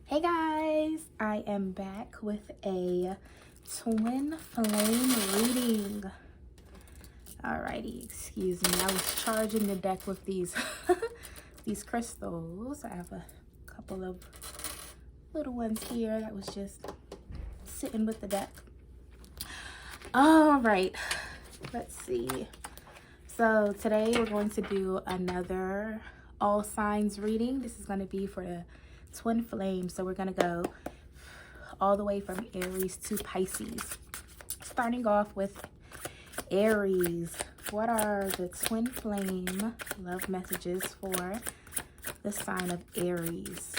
Hey guys, I am back with a twin flame reading. Alrighty, excuse me. I was charging the deck with these these crystals. I have a couple of little ones here that was just sitting with the deck. All right, let's see. So today we're going to do another all signs reading. This is going to be for the twin flame. So we're going to go all the way from Aries to Pisces. Starting off with Aries. What are the twin flame love messages for the sign of Aries?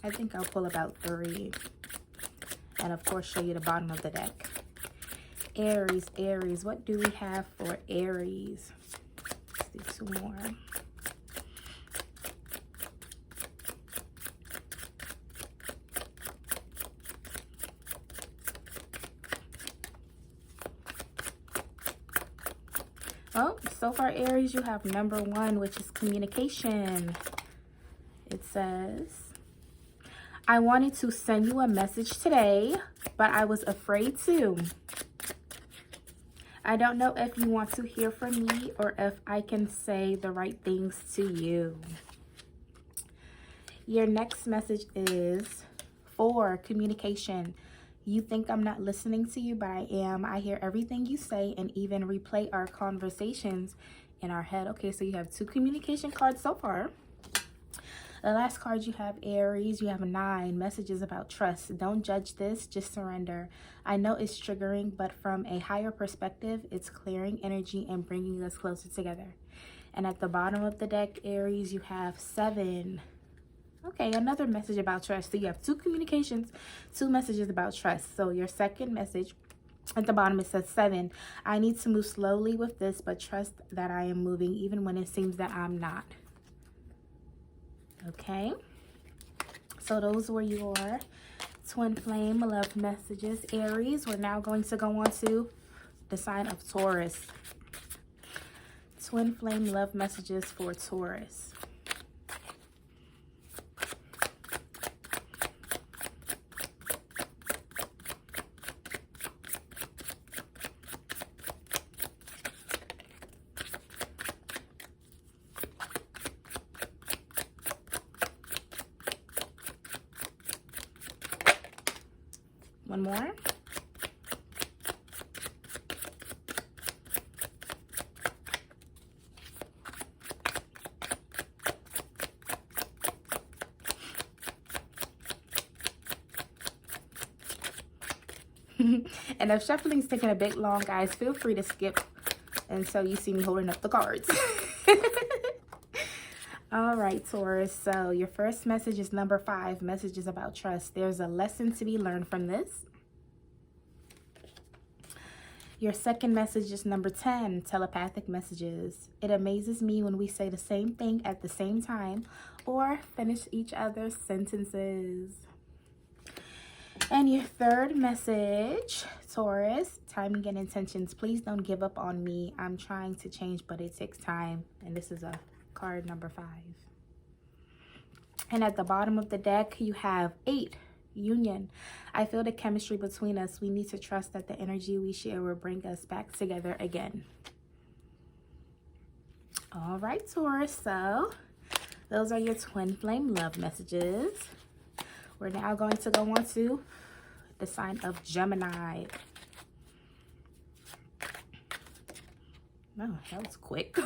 I think I'll pull about 3 and of course show you the bottom of the deck. Aries, what do we have for Aries? Let's do 2 more. Oh, so far Aries, you have number 1, which is communication. It says, I wanted to send you a message today, but I was afraid to. I don't know if you want to hear from me or if I can say the right things to you. Your next message is 4, communication. You think I'm not listening to you, but I am. I hear everything you say and even replay our conversations in our head. Okay, so you have 2 communication cards so far. The last card you have, Aries, you have 9, messages about trust. Don't judge this, just surrender. I know it's triggering, but from a higher perspective, it's clearing energy and bringing us closer together. And at the bottom of the deck, Aries, you have 7. Okay, another message about trust. So you have 2 communications, 2 messages about trust. So your second message at the bottom, it says 7. I need to move slowly with this, but trust that I am moving even when it seems that I'm not. Okay, so those were your twin flame love messages, Aries. We're now going to go on to the sign of Taurus. Twin flame love messages for Taurus. One more. And if shuffling's taking a bit long, guys, feel free to skip until you see me holding up the cards. All right, Taurus. So your first message is number 5, messages about trust. There's a lesson to be learned from this. Your second message is number 10, telepathic messages. It amazes me when we say the same thing at the same time or finish each other's sentences. And your third message, Taurus, timing and intentions. Please don't give up on me. I'm trying to change, but it takes time. And this is a card number 5. And at the bottom of the deck, you have 8, union. I feel the chemistry between us. We need to trust that the energy we share will bring us back together again. All right, Taurus. So those are your twin flame love messages. We're now going to go on to the sign of Gemini. Oh, that was quick.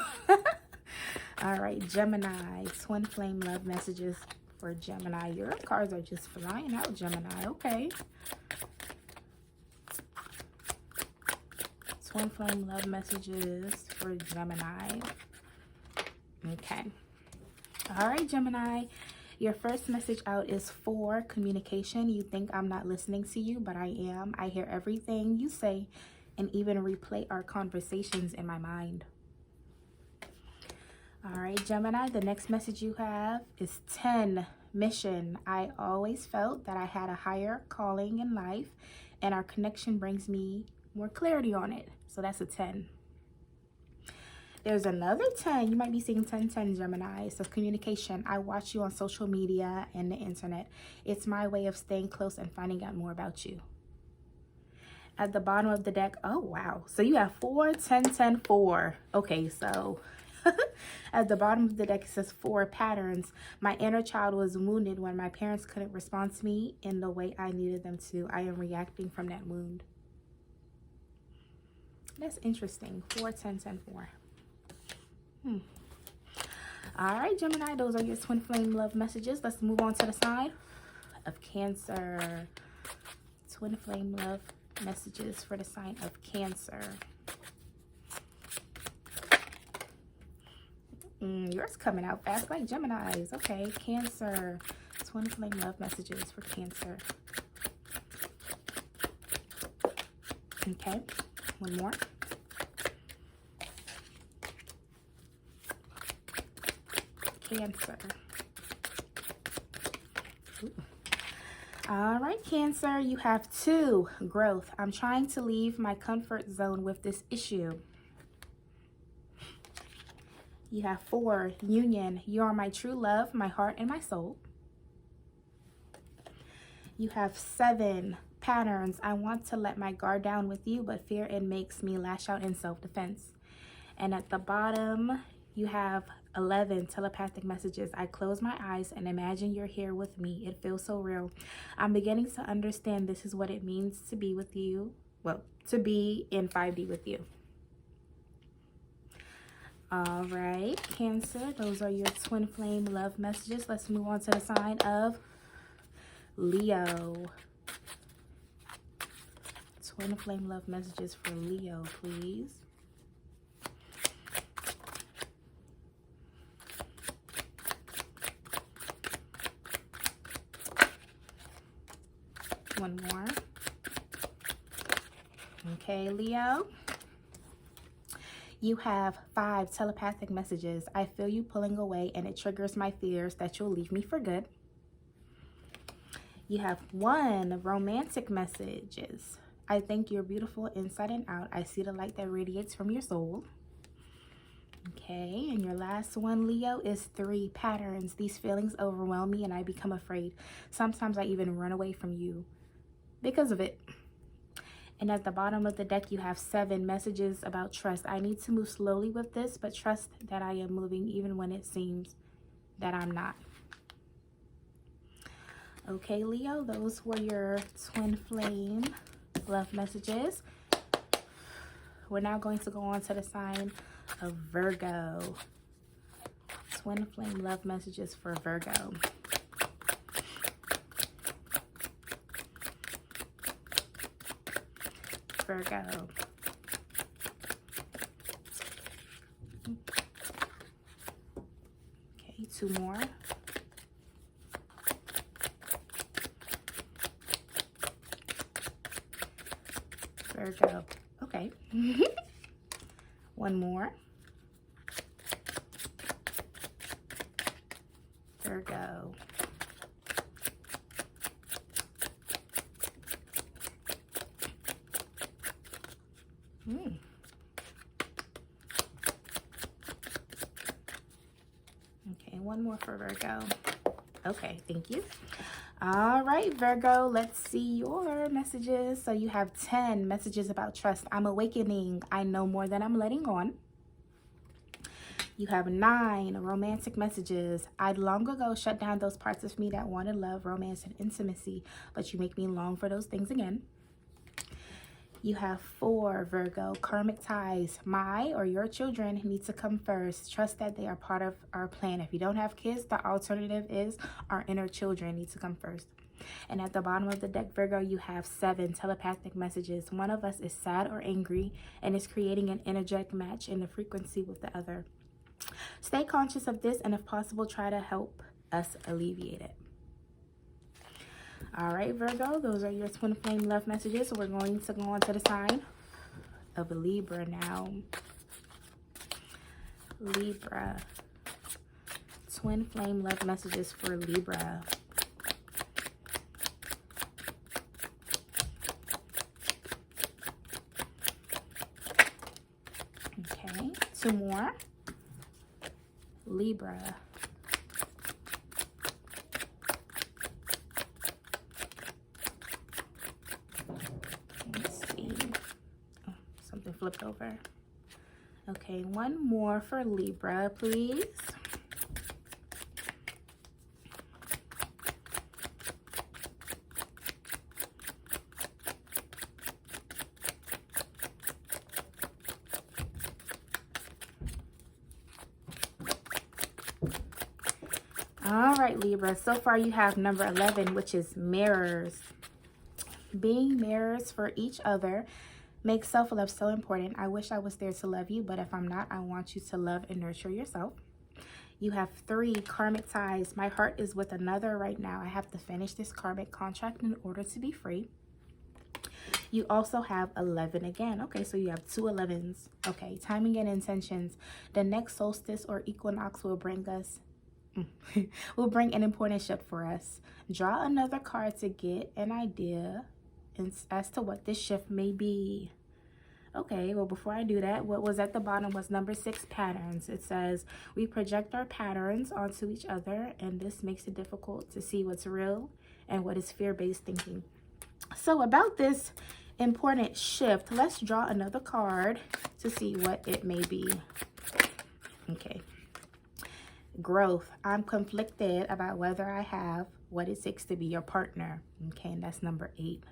All right, Gemini, twin flame love messages for Gemini. Your cards are just flying out, Gemini. Okay. Twin flame love messages for Gemini. Okay. All right, Gemini. Your first message out is 4, communication. You think I'm not listening to you, but I am. I hear everything you say and even replay our conversations in my mind. All right, Gemini, the next message you have is 10, mission. I always felt that I had a higher calling in life and our connection brings me more clarity on it. So that's a 10. There's another 10. You might be seeing 1010, Gemini. So communication. I watch you on social media and the internet. It's my way of staying close and finding out more about you. At the bottom of the deck, oh wow. So you have 4, 10, 10, 4. Okay, so at the bottom of the deck, it says 4 patterns. My inner child was wounded when my parents couldn't respond to me in the way I needed them to. I am reacting from that wound. That's interesting. 4, 10, 10, 4. All right, Gemini, those are your twin flame love messages. Let's move on to the sign of Cancer. Twin flame love messages for the sign of Cancer. Yours coming out fast like Gemini's. Okay, Cancer. Twin flame love messages for Cancer. Okay, one more. Cancer. Ooh. All right, Cancer, you have 2, growth. I'm trying to leave my comfort zone with this issue. You have 4, union. You are my true love, my heart, and my soul. You have 7, patterns. I want to let my guard down with you, but fear it makes me lash out in self-defense. And at the bottom, you have 11, telepathic messages. I close my eyes and imagine you're here with me. It feels so real. I'm beginning to understand this is what it means to be with you. Well, to be in 5D with you. All right, Cancer, those are your twin flame love messages. Let's move on to the sign of Leo. Twin flame love messages for Leo, please. One more. Okay, Leo. You have 5 telepathic messages. I feel you pulling away and it triggers my fears that you'll leave me for good. You have 1, romantic messages. I think you're beautiful inside and out. I see the light that radiates from your soul. Okay, and your last one, Leo, is 3, patterns. These feelings overwhelm me and I become afraid. Sometimes I even run away from you because of it. And at the bottom of the deck, you have 7 messages about trust. I need to move slowly with this, but trust that I am moving even when it seems that I'm not. Okay, Leo, those were your twin flame love messages. We're now going to go on to the sign of Virgo. Twin flame love messages for Virgo. Virgo. Okay, 2 more. Virgo. Okay. 1 more. Virgo. Okay, 1 more for Virgo. Okay, thank you. All right, Virgo, let's see your messages. So you have 10 messages about trust. I'm awakening. I know more than I'm letting on. You have 9 romantic messages. I'd long ago shut down those parts of me that wanted love, romance, and intimacy, but you make me long for those things again. You have 4, Virgo, karmic ties. My or your children need to come first. Trust that they are part of our plan. If you don't have kids, the alternative is our inner children need to come first. And at the bottom of the deck, Virgo, you have 7 telepathic messages. One of us is sad or angry and is creating an energetic match in the frequency with the other. Stay conscious of this and if possible, try to help us alleviate it. All right, Virgo, those are your twin flame love messages. So we're going to go on to the sign of Libra now. Libra. Twin flame love messages for Libra. Okay, 2 more. Libra. Let's see. Oh, something flipped over. Okay, 1 more for Libra, please. All right, Libra, so far you have number 11, which is mirrors. Being mirrors for each other makes self-love so important. I wish I was there to love you, but if I'm not, I want you to love and nurture yourself. You have 3 karmic ties. My heart is with another right now. I have to finish this karmic contract in order to be free. You also have 11 again. Okay, so you have 2 11s. Okay, timing and intentions. The next solstice or equinox will bring us will bring an important shift for us. Draw another card to get an idea as to what this shift may be. Okay, well, before I do that, what was at the bottom was number 6, patterns. It says, we project our patterns onto each other, and this makes it difficult to see what's real and what is fear-based thinking. So about this important shift, let's draw another card to see what it may be. Okay. Growth. I'm conflicted about whether I have what it takes to be your partner. Okay, and that's number 8.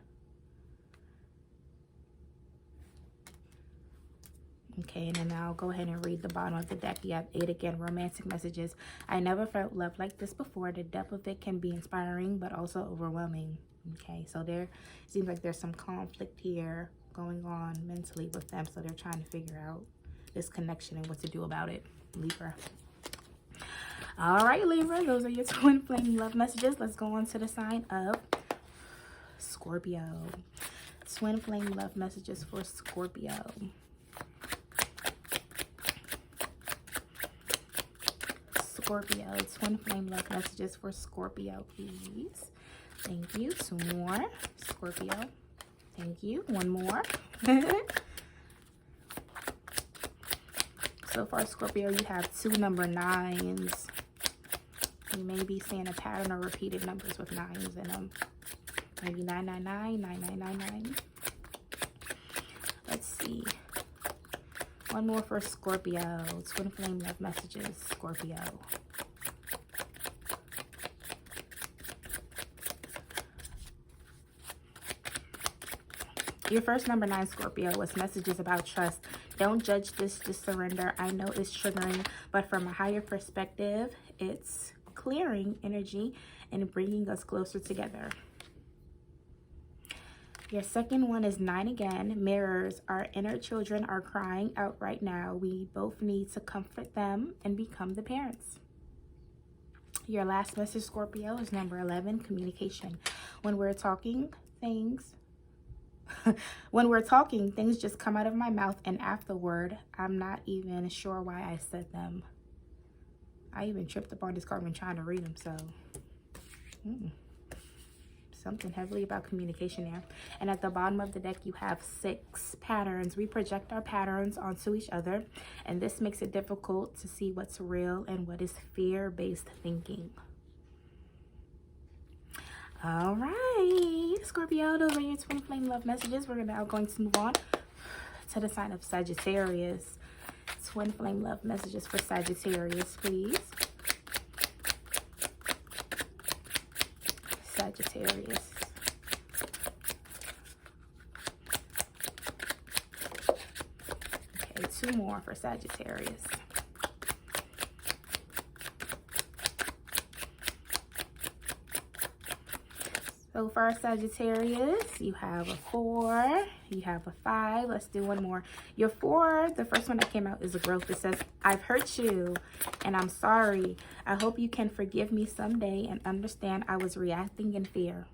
Okay, and then I'll go ahead and read the bottom of the deck. You have 8 again, romantic messages. I never felt love like this before. The depth of it can be inspiring, but also overwhelming. Okay, so there seems like there's some conflict here going on mentally with them. So they're trying to figure out this connection and what to do about it, Libra. All right, Libra, those are your twin flame love messages. Let's go on to the sign of Scorpio. Twin flame love messages for Scorpio. Scorpio, twin flame love messages for Scorpio, please. Thank you. 2 more. Scorpio. Thank you. 1 more. So far, Scorpio, you have 2 number 9s. You may be seeing a pattern of repeated numbers with 9s in them. Maybe 999, 9999. Let's see. 1 more for Scorpio. Twin flame love messages, Scorpio. Your first number 9, Scorpio, was messages about trust. Don't judge this, just surrender. I know it's triggering, but from a higher perspective, it's clearing energy and bringing us closer together. Your second one is 9 again, mirrors. Our inner children are crying out right now. We both need to comfort them and become the parents. Your last message, Scorpio, is number 11, communication. When we're talking, things just come out of my mouth, and afterward, I'm not even sure why I said them. I even tripped up on this card when trying to read them, so something heavily about communication there. And at the bottom of the deck, you have 6 patterns. We project our patterns onto each other, and this makes it difficult to see what's real and what is fear-based thinking. All right, Scorpio, those are your twin flame love messages. We're now going to move on to the sign of Sagittarius. Twin flame love messages for Sagittarius, please. Sagittarius. Okay, 2 more for Sagittarius. So for our Sagittarius, you have a 4, you have a 5. Let's do 1 more. Your 4, the first one that came out is a growth. It says, I've hurt you and I'm sorry. I hope you can forgive me someday and understand I was reacting in fear.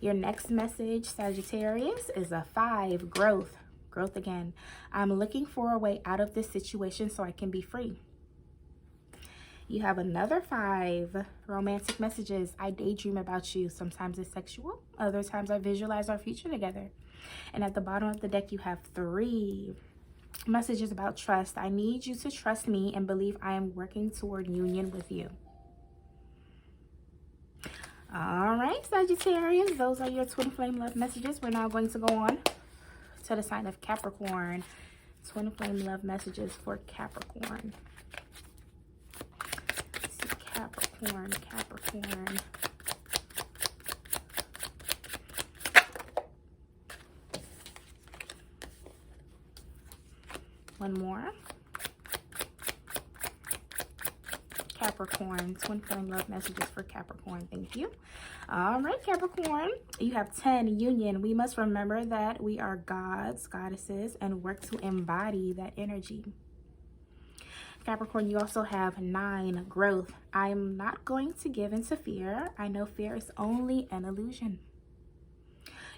Your next message, Sagittarius, is a 5, growth. Growth again. I'm looking for a way out of this situation so I can be free. You have another 5, romantic messages. I daydream about you. Sometimes it's sexual. Other times I visualize our future together. And at the bottom of the deck, you have 3. Message is about trust. I need you to trust me and believe I am working toward union with you. All right, Sagittarius, those are your twin flame love messages. We're now going to go on to the sign of Capricorn. Twin flame love messages for Capricorn. Let's see, Capricorn. One more. Capricorn, twin flame love messages for Capricorn. Thank you. All right, Capricorn, you have 10, union. We must remember that we are gods, goddesses, and work to embody that energy. Capricorn, you also have 9, growth. I'm not going to give into fear. I know fear is only an illusion.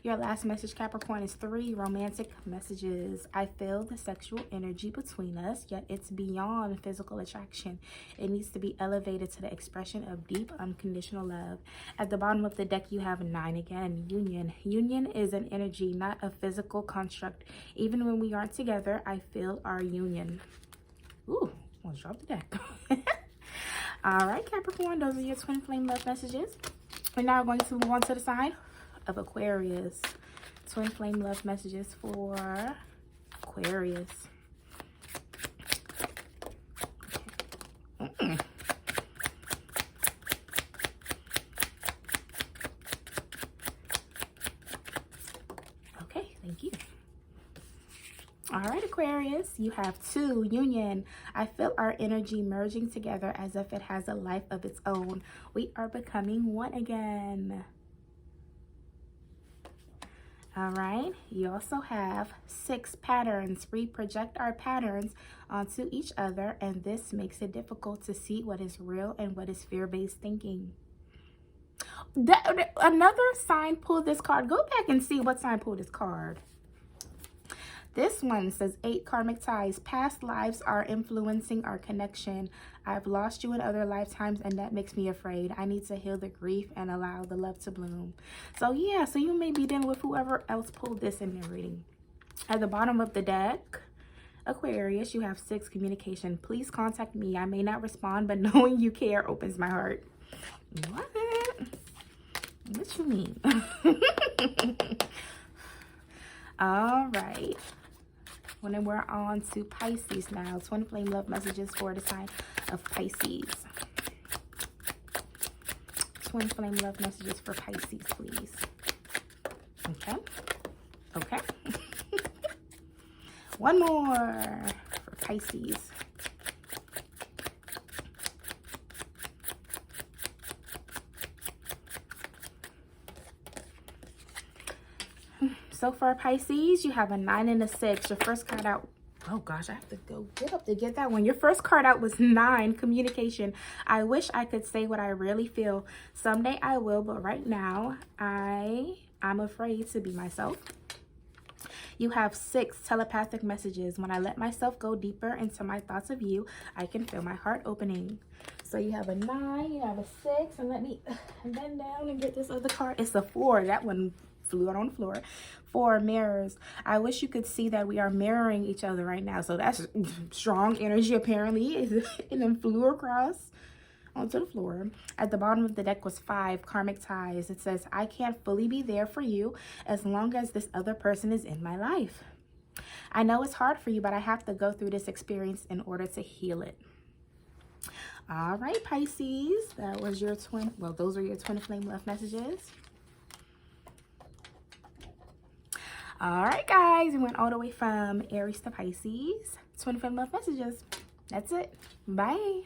Your last message, Capricorn, is 3, romantic messages. I feel the sexual energy between us, yet it's beyond physical attraction. It needs to be elevated to the expression of deep, unconditional love. At the bottom of the deck, you have 9 again, union. Union is an energy, not a physical construct. Even when we aren't together, I feel our union. Ooh, almost dropped the deck. All right, Capricorn, those are your twin flame love messages. We're now going to move on to the side of Aquarius. Twin flame love messages for Aquarius. Okay. Okay, thank you. All right, Aquarius, you have 2, union. I feel our energy merging together as if it has a life of its own. We are becoming one again. All right, you also have 6, patterns. We project our patterns onto each other, and this makes it difficult to see what is real and what is fear-based thinking. Another sign pulled this card. Go back and see what sign pulled this card. This one says 8, karmic ties. Past lives are influencing our connection. I've lost you in other lifetimes, and that makes me afraid. I need to heal the grief and allow the love to bloom. So yeah, so you may be dealing with whoever else pulled this in their reading. At the bottom of the deck, Aquarius, you have 6, communication. Please contact me. I may not respond, but knowing you care opens my heart. What? What you mean? All right. Well, then we're on to Pisces now. Twin flame love messages for the sign of Pisces. Twin flame love messages for Pisces, please. Okay. Okay. One more for Pisces. So for Pisces, you have a 9 and a 6. Your first card out, oh gosh, I have to go get up to get that one. Your first card out was 9, communication. I wish I could say what I really feel. Someday I will, but right now I'm afraid to be myself. You have 6, telepathic messages. When I let myself go deeper into my thoughts of you, I can feel my heart opening. So you have a 9, you have a 6, and let me bend down and get this other card. It's a 4. That one flew out on the floor. 4, mirrors. I wish you could see that we are mirroring each other right now. So that's strong energy apparently. And then flew across onto the floor. At the bottom of the deck was 5, karmic ties. It says, I can't fully be there for you as long as this other person is in my life. I know it's hard for you, but I have to go through this experience in order to heal it. All right, Pisces, that was your twin, well, those are your twin flame love messages. All right, guys, we went all the way from Aries to Pisces. Twin flame love messages. That's it. Bye.